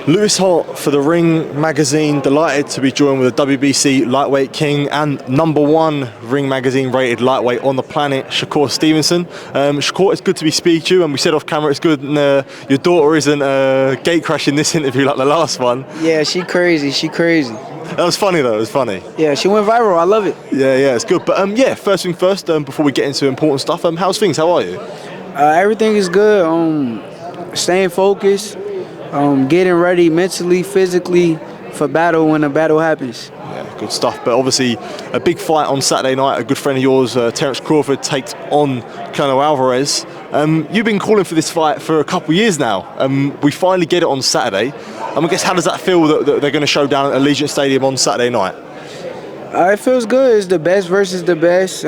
Lewis Hart for the Ring magazine, delighted to be joined with the WBC lightweight king and #1 Ring magazine rated lightweight on the planet, Shakur Stevenson. Shakur, it's good to be speaking to you, and we said off camera it's good your daughter isn't gate crashing this interview like the last one. Yeah, she crazy, That was funny though, it was funny. Yeah, she went viral, I love it. Yeah, it's good. But yeah, first thing first, before we get into important stuff, how's things, how are you? Everything is good, staying focused, getting ready mentally, physically for battle when the battle happens. Yeah, good stuff. But obviously, a big fight on Saturday night. A good friend of yours, Terence Crawford, takes on Canelo Alvarez. You've been calling for this fight for a couple of years now. We finally get it on Saturday. I guess, how does that feel that they're going to show down at Allegiant Stadium on Saturday night? It feels good. It's the best versus the best.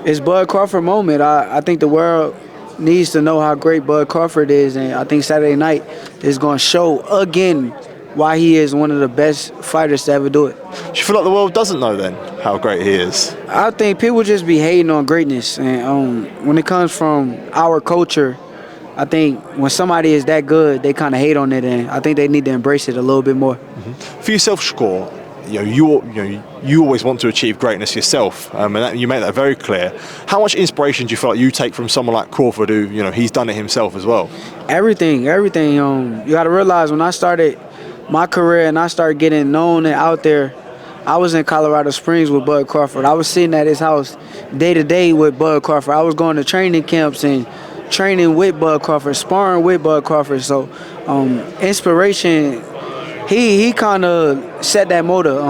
It's Bud Crawford moment. I think the world needs to know how great Bud Crawford is, and I think Saturday night is going to show again why he is one of the best fighters to ever do it. Do you feel like the world doesn't know then how great he is? I think people just be hating on greatness, and when it comes from our culture, I think when somebody is that good, they kind of hate on it, and I think they need to embrace it a little bit more. Mm-hmm. For yourself, Shakur, you always want to achieve greatness yourself, and you make that very clear. How much inspiration do you feel like you take from someone like Crawford, who he's done it himself as well? Everything. You got to realize when I started my career and I started getting known and out there, I was in Colorado Springs with Bud Crawford. I was sitting at his house day to day with Bud Crawford. I was going to training camps and training with Bud Crawford, sparring with Bud Crawford. So inspiration. He kind of set that motor.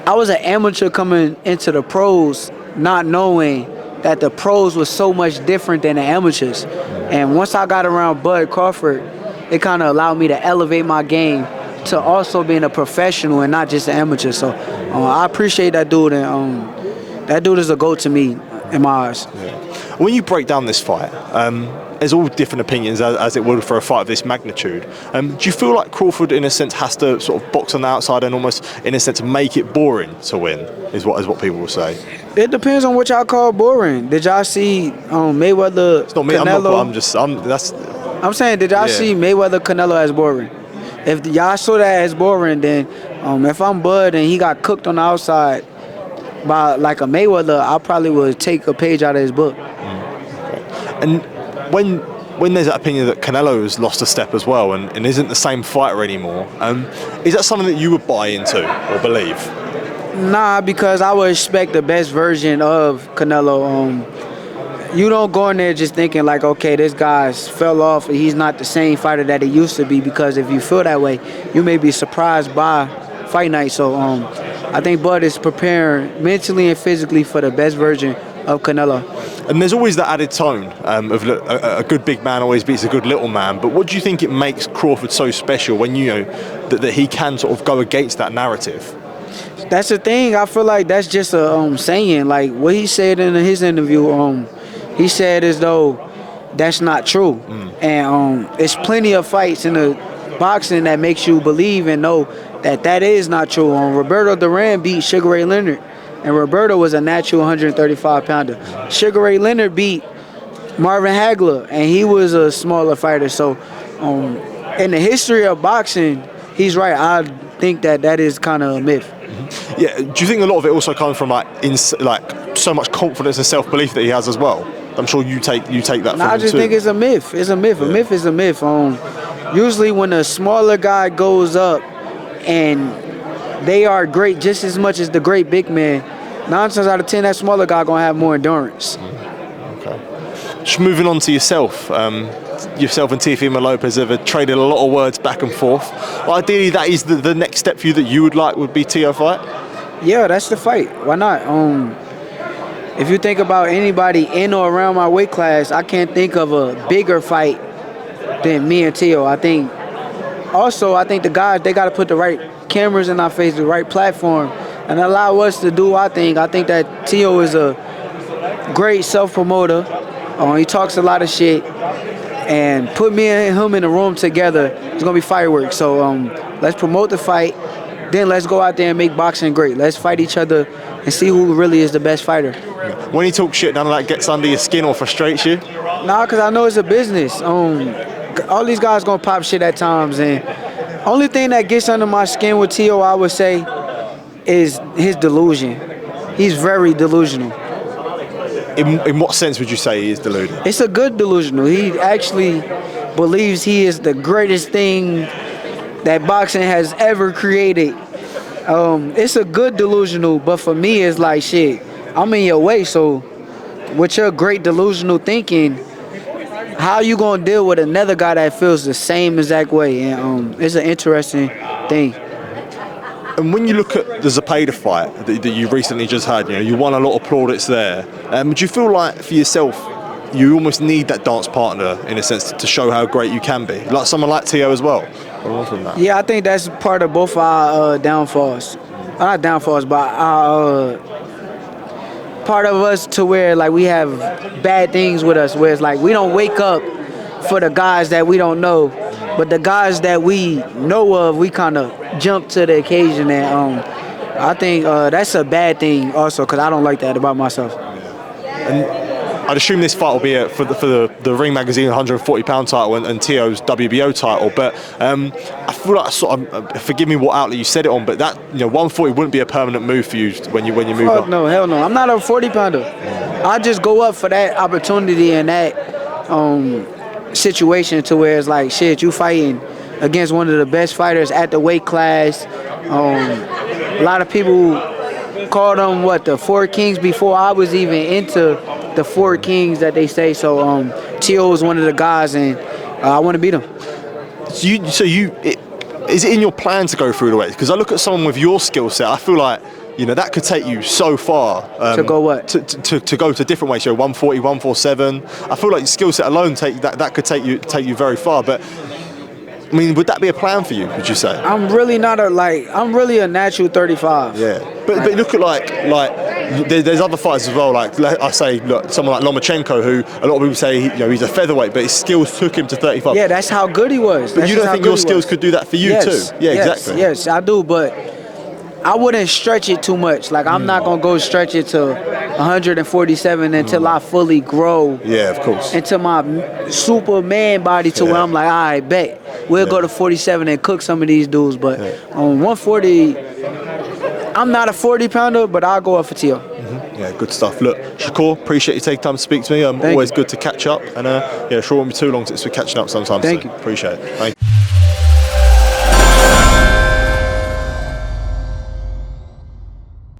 I was an amateur coming into the pros, not knowing that the pros was so much different than the amateurs. And once I got around Bud Crawford, it kind of allowed me to elevate my game to also being a professional and not just an amateur. So I appreciate that dude, and that dude is a GOAT to me in my eyes. Yeah. When you break down this fight, there's all different opinions as it would for a fight of this magnitude. Do you feel like Crawford, in a sense, has to sort of box on the outside and almost, in a sense, make it boring to win? Is what people will say. It depends on what y'all call boring. Did y'all see Mayweather? It's not me. Canelo? I'm saying, did y'all see Mayweather Canelo as boring? If y'all saw that as boring, then if I'm Bud and he got cooked on the outside by like a Mayweather, I probably would take a page out of his book. And when there's that opinion that Canelo has lost a step as well and isn't the same fighter anymore, is that something that you would buy into or believe? Nah, because I would expect the best version of Canelo. You don't go in there just thinking like, okay, this guy's fell off and he's not the same fighter that he used to be, because if you feel that way, you may be surprised by fight night. So I think Bud is preparing mentally and physically for the best version of Canelo. And there's always that added tone of a good big man always beats a good little man. But what do you think it makes Crawford so special when you know that he can sort of go against that narrative? That's the thing. I feel like that's just a saying. Like what he said in his interview, he said as though that's not true. And there's plenty of fights in the boxing that makes you believe and know that is not true. Roberto Duran beat Sugar Ray Leonard, and Roberto was a natural 135-pounder. Sugar Ray Leonard beat Marvin Hagler, and he was a smaller fighter. So in the history of boxing, he's right. I think that is kind of a myth. Yeah. Do you think a lot of it also comes from like so much confidence and self-belief that he has as well? I'm sure you take that from him too. I just think it's a myth. It's a myth. Yeah. A myth is a myth. Usually when a smaller guy goes up and they are great just as much as the great big man, 9 times out of 10, that smaller guy gonna have more endurance. Okay. Just moving on to yourself. Yourself and Teofimo Lopez have traded a lot of words back and forth. Well, ideally, that is the next step for you that you would be Teo fight? Yeah, that's the fight. Why not? If you think about anybody in or around my weight class, I can't think of a bigger fight than me and Teo. I think the guys, they got to put the right cameras in our face, the right platform, and allow us to do our thing. I think that Teo is a great self-promoter. He talks a lot of shit. And put me and him in a room together, it's going to be fireworks. So let's promote the fight. Then let's go out there and make boxing great. Let's fight each other and see who really is the best fighter. When you talk shit, none of that gets under your skin or frustrates you? Nah, because I know it's a business. all these guys gonna pop shit at times, and only thing that gets under my skin with Tio, I would say, is his delusion. He's very delusional. In what sense would you say he is deluded? It's a good delusional. He actually believes he is the greatest thing that boxing has ever created. It's a good delusional, but for me, it's like, shit, I'm in your way, so with your great delusional thinking, how you gonna deal with another guy that feels the same exact way? And it's an interesting thing. And when you look at the Zepeda fight that you recently just had, you won a lot of plaudits there. Do you feel like for yourself, you almost need that dance partner in a sense to show how great you can be, like someone like Tio as well? Yeah, I think that's part of both our downfalls. Not downfalls, but our part of us to where like we have bad things with us, where it's like we don't wake up for the guys that we don't know, but the guys that we know of, we kind of jump to the occasion, and I think that's a bad thing also, because I don't like that about myself. And I'd assume this fight will be for the Ring Magazine 140-pound title and Tio's WBO title, but I feel like forgive me what outlet you said it on, but that 140 wouldn't be a permanent move for you when you move up. No, hell no. I'm not a 40-pounder. I just go up for that opportunity and that situation to where it's like, shit, you fighting against one of the best fighters at the weight class. A lot of people called them the Four Kings before I was even into the Four Kings that they say. So Tio is one of the guys, and I want to beat him. Is it in your plan to go through the weight? Because I look at someone with your skill set, I feel like that could take you so far. To go what? To go to different weights, 140, 147. I feel like your skill set alone that could take you very far. But I mean, would that be a plan for you? Would you say? I'm really not I'm really a natural 35. Yeah, but look at like there's other fighters as well. Like I say, look, someone like Lomachenko, who a lot of people say he's a featherweight, but his skills took him to 35. Yeah, that's how good he was. But you don't think your skills could do that for you too? Yeah, exactly. Yes, I do, but I wouldn't stretch it too much. Like I'm not gonna go stretch it to 147 until I fully grow. Yeah, of course. Into my Superman body to where I'm like, all right, bet we'll go to 47 and cook some of these dudes. But on 140, I'm not a 40-pounder, but I'll go up for Tio. Yeah, good stuff. Look, Shakur, appreciate you taking time to speak to me. Always good to catch up, and sure won't be too long since we're catching up sometimes. Thank you. Appreciate it. Thank you.